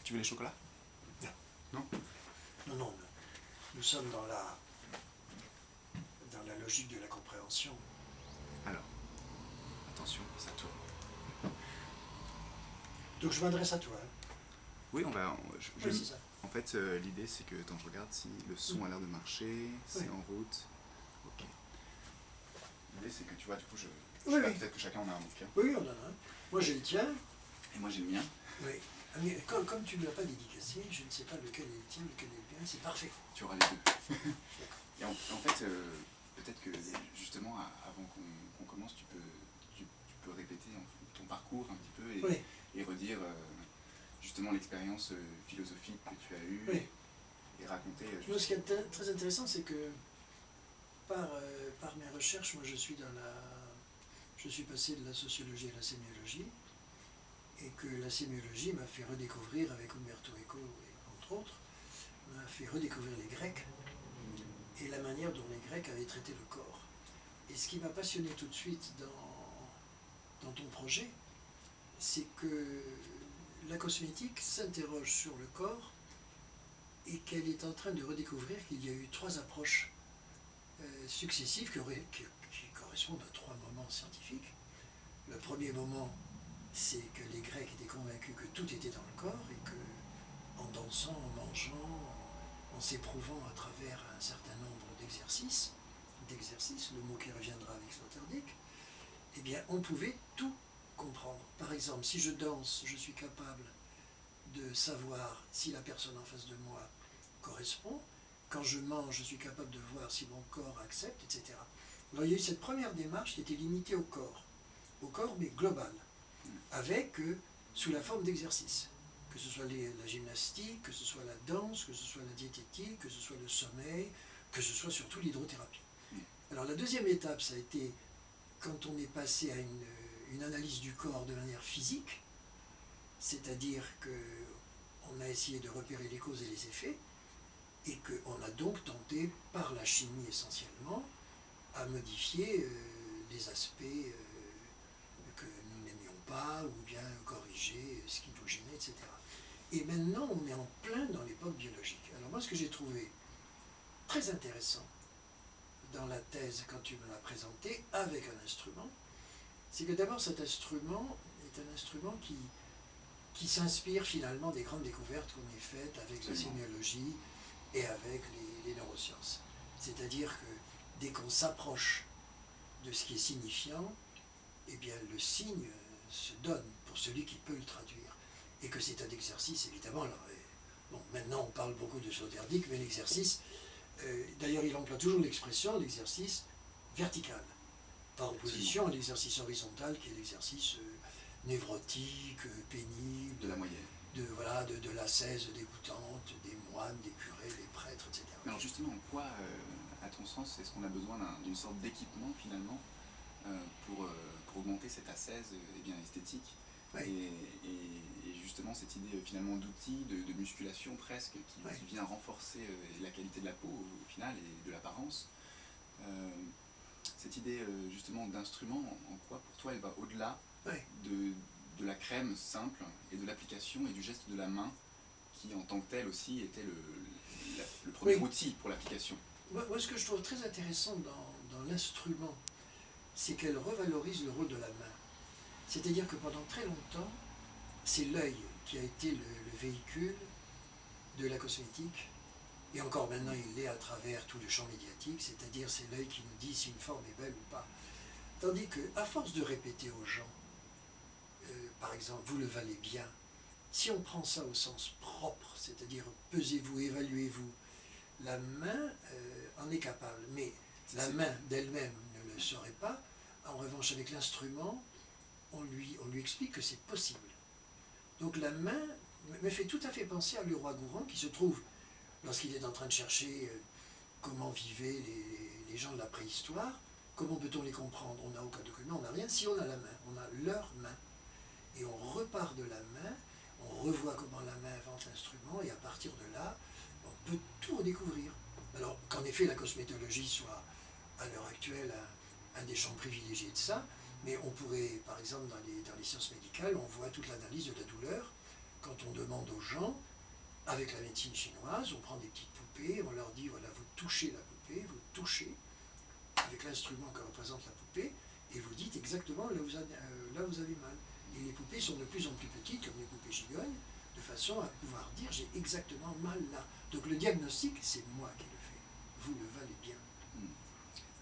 Tu veux les chocolats? Non. Non? Non, non, nous sommes dans la logique de la compréhension. Alors, attention, ça tourne. Donc je m'adresse à toi. Hein. Oui, on va... Oui, c'est ça. En fait, l'idée, c'est que, attends, je regarde si le son a l'air de marcher, c'est en route. Ok. L'idée, c'est que, tu vois, du coup, Oui. peut-être que chacun en a un bouquin. Oui, on en a un. Moi, j'ai le tien. Et moi, j'ai le mien. Oui. Mais comme tu ne l'as pas dédicacé, je ne sais pas lequel est le tien, lequel est le mien, c'est parfait. Tu auras les deux. Et en fait, peut-être que, justement, avant qu'on commence, tu peux répéter ton parcours un petit peu et redire... justement l'expérience philosophique que tu as eue et raconter... Moi, ce qui est très intéressant, c'est que par mes recherches, moi je suis passé de la sociologie à la sémiologie, et que la sémiologie m'a fait redécouvrir, avec Umberto Eco et entre autres, m'a fait redécouvrir les Grecs et la manière dont les Grecs avaient traité le corps. Et ce qui m'a passionné tout de suite dans ton projet, c'est que la cosmétique s'interroge sur le corps et qu'elle est en train de redécouvrir qu'il y a eu trois approches successives qui correspondent à trois moments scientifiques. Le premier moment, c'est que les Grecs étaient convaincus que tout était dans le corps et que, en dansant, en mangeant, en s'éprouvant à travers un certain nombre d'exercices, le mot qui reviendra avec Sloterdijk, eh bien, on pouvait tout comprendre. Par exemple, si je danse, je suis capable de savoir si la personne en face de moi correspond. Quand je mange, je suis capable de voir si mon corps accepte, etc. Alors il y a eu cette première démarche qui était limitée au corps mais global, avec sous la forme d'exercice, que ce soit la gymnastique, que ce soit la danse, que ce soit la diététique, que ce soit le sommeil, que ce soit surtout l'hydrothérapie. Alors la deuxième étape, ça a été quand on est passé à une analyse du corps de manière physique, c'est-à-dire qu'on a essayé de repérer les causes et les effets, et qu'on a donc tenté, par la chimie essentiellement, à modifier les aspects que nous n'aimions pas, ou bien corriger ce qui nous gênait, etc. Et maintenant, on est en plein dans l'époque biologique. Alors moi, ce que j'ai trouvé très intéressant dans la thèse, quand tu me l'as présentée, avec un instrument, c'est que d'abord cet instrument est un instrument qui s'inspire finalement des grandes découvertes qu'on a faites avec la sémiologie et avec les neurosciences. C'est-à-dire que dès qu'on s'approche de ce qui est signifiant, eh bien le signe se donne pour celui qui peut le traduire. Et que c'est un exercice, évidemment. Alors, bon, maintenant on parle beaucoup de Sloterdijk, mais l'exercice, d'ailleurs il emploie toujours l'expression, l'exercice vertical, par opposition à l'exercice horizontal qui est l'exercice névrotique, pénible, de la moyenne. De l'ascèse dégoûtante, des moines, des curés, des prêtres, etc. Mais alors justement, en quoi, à ton sens, est-ce qu'on a besoin d'une sorte d'équipement finalement pour augmenter cette ascèse esthétique et justement cette idée finalement d'outil, de musculation presque, qui vient renforcer la qualité de la peau au final et de l'apparence. Cette idée justement d'instrument, en quoi pour toi elle va au-delà de la crème simple et de l'application et du geste de la main qui en tant que tel aussi était le premier outil pour l'application. Moi, ce que je trouve très intéressant dans l'instrument, c'est qu'elle revalorise le rôle de la main. C'est-à-dire que pendant très longtemps, c'est l'œil qui a été le véhicule de la cosmétique, et encore maintenant il l'est à travers tout le champ médiatique, c'est-à-dire c'est l'œil qui nous dit si une forme est belle ou pas. Tandis qu'à force de répéter aux gens, par exemple, vous le valez bien, si on prend ça au sens propre, c'est-à-dire pesez-vous, évaluez-vous, la main en est capable, mais la main d'elle-même ne le saurait pas. En revanche, avec l'instrument, on lui explique que c'est possible. Donc la main me fait tout à fait penser à Leroi-Gourhan, qui se trouve, lorsqu'il est en train de chercher comment vivaient les gens de la préhistoire, comment peut-on les comprendre? On n'a aucun document, on n'a rien. Si on a la main, on a leur main. Et on repart de la main, on revoit comment la main invente l'instrument, et à partir de là, on peut tout redécouvrir. Alors qu'en effet la cosmétologie soit à l'heure actuelle un des champs privilégiés de ça, mais on pourrait, par exemple dans les sciences médicales, on voit toute l'analyse de la douleur quand on demande aux gens, avec la médecine chinoise, on prend des petites poupées, on leur dit, voilà, vous touchez la poupée, vous touchez avec l'instrument que représente la poupée, et vous dites exactement là où vous avez mal. Et les poupées sont de plus en plus petites, comme les poupées gigognes, de façon à pouvoir dire, j'ai exactement mal là. Donc le diagnostic, c'est moi qui le fais. Vous le valez bien.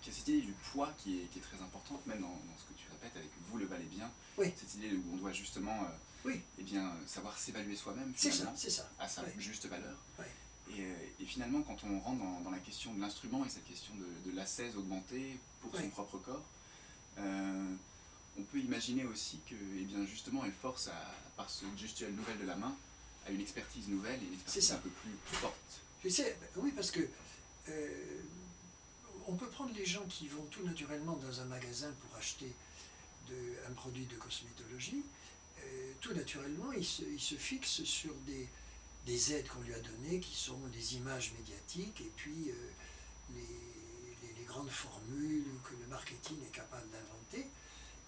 Il y a cette idée du poids qui est très importante, même dans ce que tu répètes avec vous le valez bien. Oui. Cette idée où on doit justement oui. eh bien, savoir s'évaluer soi-même c'est ça. À sa oui. juste valeur. Oui. Et finalement, quand on rentre dans la question de l'instrument et cette question de l'ascèse augmentée pour son propre corps, on peut imaginer aussi que eh bien, justement elle force, par ce gestuelle nouvelle de la main, à une expertise nouvelle et une expertise un peu plus forte. Je sais, oui, parce que on peut prendre les gens qui vont tout naturellement dans un magasin pour acheter un produit de cosmétologie, tout naturellement, il se fixe sur des aides qu'on lui a données, qui sont des images médiatiques, et puis les grandes formules que le marketing est capable d'inventer.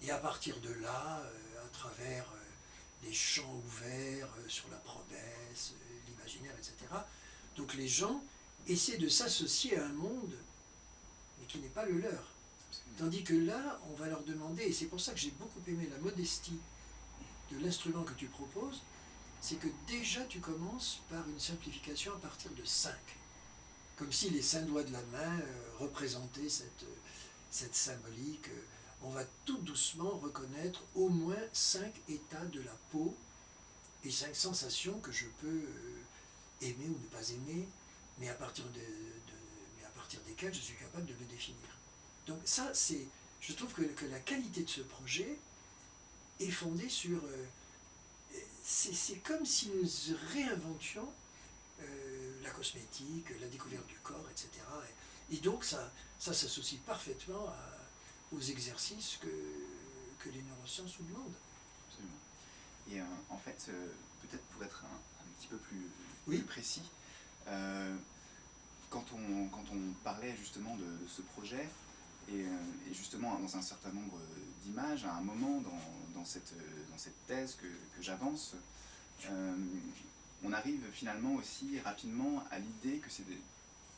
Et à partir de là, à travers des champs ouverts sur la promesse, l'imaginaire, etc., donc les gens essaient de s'associer à un monde, mais qui n'est pas le leur. Tandis que là, on va leur demander, et c'est pour ça que j'ai beaucoup aimé la modestie de l'instrument que tu proposes, c'est que déjà tu commences par une simplification à partir de 5. Comme si les 5 doigts de la main représentaient cette symbolique. On va tout doucement reconnaître au moins 5 états de la peau et 5 sensations que je peux aimer ou ne pas aimer, mais à partir desquelles je suis capable de me définir. Donc ça, je trouve que la qualité de ce projet est fondée sur... c'est comme si nous réinventions la cosmétique, la découverte du corps, etc. Et donc ça s'associe parfaitement aux exercices que les neurosciences nous demandent. Absolument. Et en fait, peut-être pour être un petit peu plus précis, quand on parlait justement de ce projet, et justement dans un certain nombre d'images, à un moment dans cette thèse que j'avance, on arrive finalement aussi rapidement à l'idée que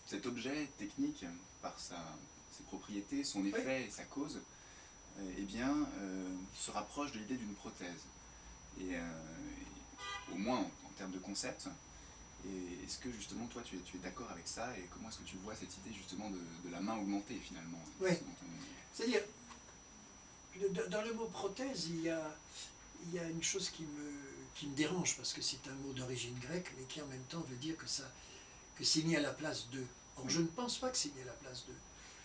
cet objet technique, par ses propriétés, son effet et sa cause, eh bien, se rapproche de l'idée d'une prothèse. Et au moins en termes de concept. Et est-ce que justement toi tu es d'accord avec ça, et comment est-ce que tu vois cette idée justement de la main augmentée finalement? Oui, c'est-à-dire, dans le mot prothèse, il y a une chose qui me dérange, parce que c'est un mot d'origine grecque, mais qui en même temps veut dire que c'est mis à la place d'eux. Or, je ne pense pas que c'est mis à la place d'eux.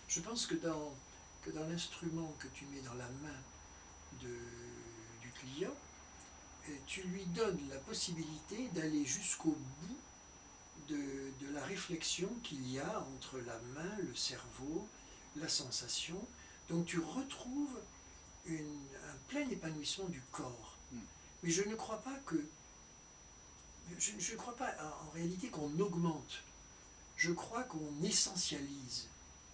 Je pense que dans l'instrument que tu mets dans la main du client, tu lui donnes la possibilité d'aller jusqu'au bout de la réflexion qu'il y a entre la main, le cerveau, la sensation. Donc tu retrouves un plein épanouissement du corps. Mais je ne crois pas en réalité qu'on augmente. Je crois qu'on essentialise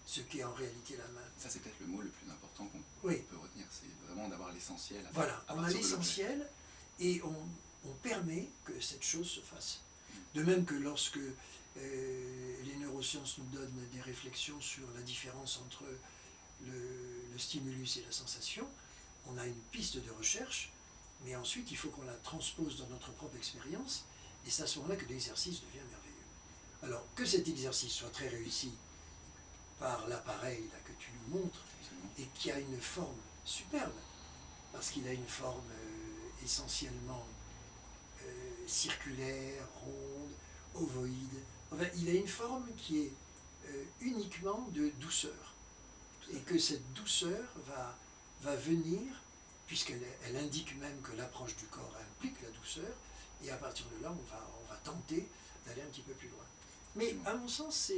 ce qu'est en réalité la main. Ça, c'est peut-être le mot le plus important qu'on peut retenir, c'est vraiment d'avoir l'essentiel. Voilà, on a l'essentiel et on permet que cette chose se fasse. De même que lorsque les neurosciences nous donnent des réflexions sur la différence entre le stimulus et la sensation, on a une piste de recherche, mais ensuite il faut qu'on la transpose dans notre propre expérience, et c'est à ce moment-là que l'exercice devient merveilleux. Alors, que cet exercice soit très réussi par l'appareil là, que tu nous montres, et qui a une forme superbe, parce qu'il a une forme essentiellement circulaire, ronde, ovoïde. Enfin, il a une forme qui est uniquement de douceur. Et que cette douceur va venir, puisqu'elle indique même que l'approche du corps implique la douceur, et à partir de là, on va tenter d'aller un petit peu plus loin. Mais à mon sens,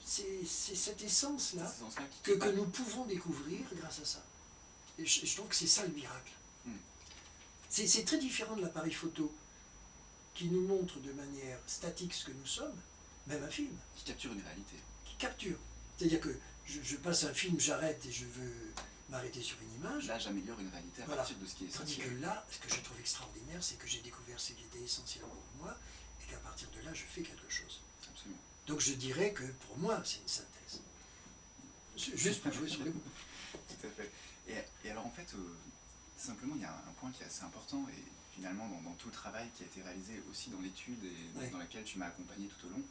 c'est cette essence-là que nous pouvons découvrir grâce à ça. Et je trouve que c'est ça le miracle. C'est très différent de l'appareil photo qui nous montre de manière statique ce que nous sommes, même un film. Qui capture une réalité. Qui capture. C'est-à-dire que je passe un film, j'arrête et je veux m'arrêter sur une image. Là, j'améliore une réalité à partir de ce qui est Tandis essentiel. que là, ce que je trouve extraordinaire, c'est que j'ai découvert ce qui était essentiel pour moi, et qu'à partir de là, je fais quelque chose. Absolument. Donc je dirais que pour moi, c'est une synthèse. Juste pour jouer sur les mots. Tout à fait. Et alors en fait, simplement, il y a un point qui est assez important, et finalement dans tout le travail qui a été réalisé aussi dans l'étude et dans laquelle tu m'as accompagné tout au long,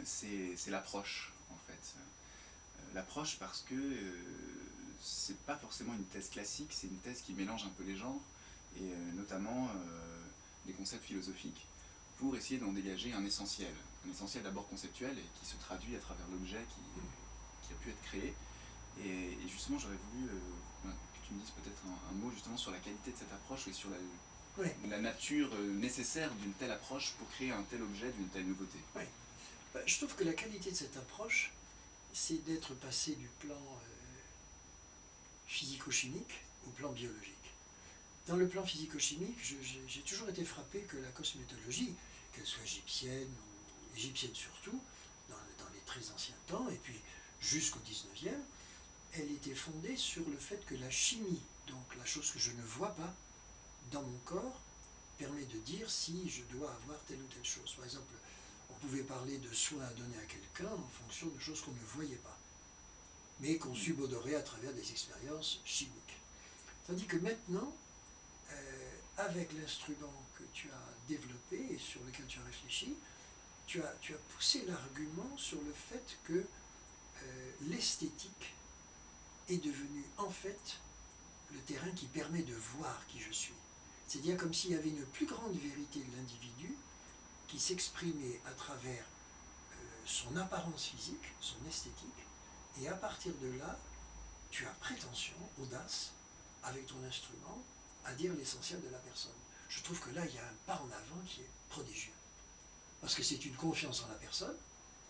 c'est l'approche en fait. L'approche parce que c'est pas forcément une thèse classique, c'est une thèse qui mélange un peu les genres, et notamment des concepts philosophiques, pour essayer d'en dégager un essentiel d'abord conceptuel et qui se traduit à travers l'objet qui a pu être créé. Et justement, j'aurais voulu que tu me dises peut-être un mot justement sur la qualité de cette approche et sur la nature nécessaire d'une telle approche pour créer un tel objet d'une telle nouveauté. Oui. Je trouve que la qualité de cette approche, c'est d'être passé du plan physico-chimique au plan biologique. Dans le plan physico-chimique, j'ai toujours été frappé que la cosmétologie, qu'elle soit égyptienne ou égyptienne surtout, dans les très anciens temps, et puis jusqu'au 19e, elle était fondée sur le fait que la chimie, donc la chose que je ne vois pas dans mon corps, permet de dire si je dois avoir telle ou telle chose. Par exemple, on pouvait parler de soins à donner à quelqu'un en fonction de choses qu'on ne voyait pas, mais qu'on subodorait à travers des expériences chimiques. Tandis que maintenant, avec l'instrument que tu as développé et sur lequel tu as réfléchi, tu as poussé l'argument sur le fait que l'esthétique est devenue en fait le terrain qui permet de voir qui je suis. C'est-à-dire comme s'il y avait une plus grande vérité de l'individu qui s'exprimait à travers son apparence physique, son esthétique, et à partir de là, tu as prétention, audace, avec ton instrument, à dire l'essentiel de la personne. Je trouve que là, il y a un pas en avant qui est prodigieux. Parce que c'est une confiance en la personne,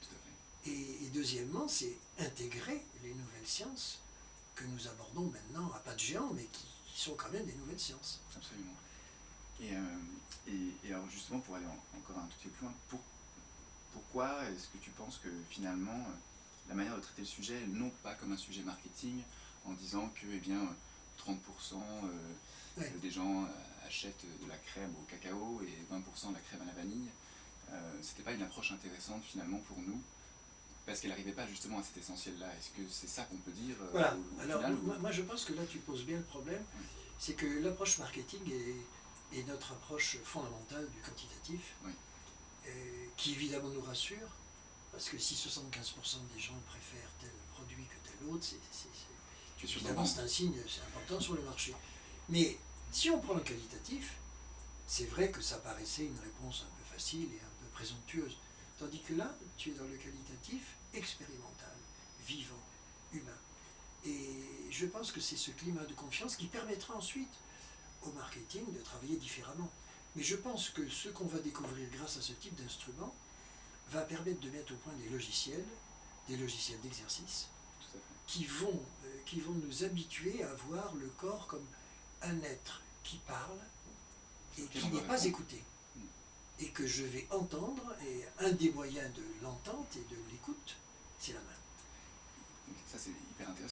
Tout à fait. et deuxièmement, c'est intégrer les nouvelles sciences que nous abordons maintenant à pas de géant, mais qui sont quand même des nouvelles sciences. Absolument. Et alors justement, pour aller encore un tout petit peu plus loin, pourquoi est-ce que tu penses que finalement, la manière de traiter le sujet, non pas comme un sujet marketing, en disant que eh bien, 30% des gens achètent de la crème au cacao et 20% de la crème à la vanille, c'était pas une approche intéressante finalement pour nous, parce qu'elle n'arrivait pas justement à cet essentiel-là. Est-ce que c'est ça qu'on peut dire Voilà. au Alors, final, moi je pense que là tu poses bien le problème, c'est que l'approche marketing est notre approche fondamentale du quantitatif, qui évidemment nous rassure, parce que si 75% des gens préfèrent tel produit que tel autre, évidemment c'est un signe, c'est important sur le marché. Mais si on prend le qualitatif, c'est vrai que ça paraissait une réponse un peu facile et un peu présomptueuse. Tandis que là, tu es dans le qualitatif expérimental, vivant, humain. Et je pense que c'est ce climat de confiance qui permettra ensuite au marketing de travailler différemment. Mais je pense que ce qu'on va découvrir grâce à ce type d'instrument va permettre de mettre au point des logiciels d'exercice, qui vont nous habituer à voir le corps comme un être qui parle et qui n'est pas écouté. Et que je vais entendre, et un des moyens de l'entente et de l'écoute, c'est la main. Donc ça c'est hyper intéressant.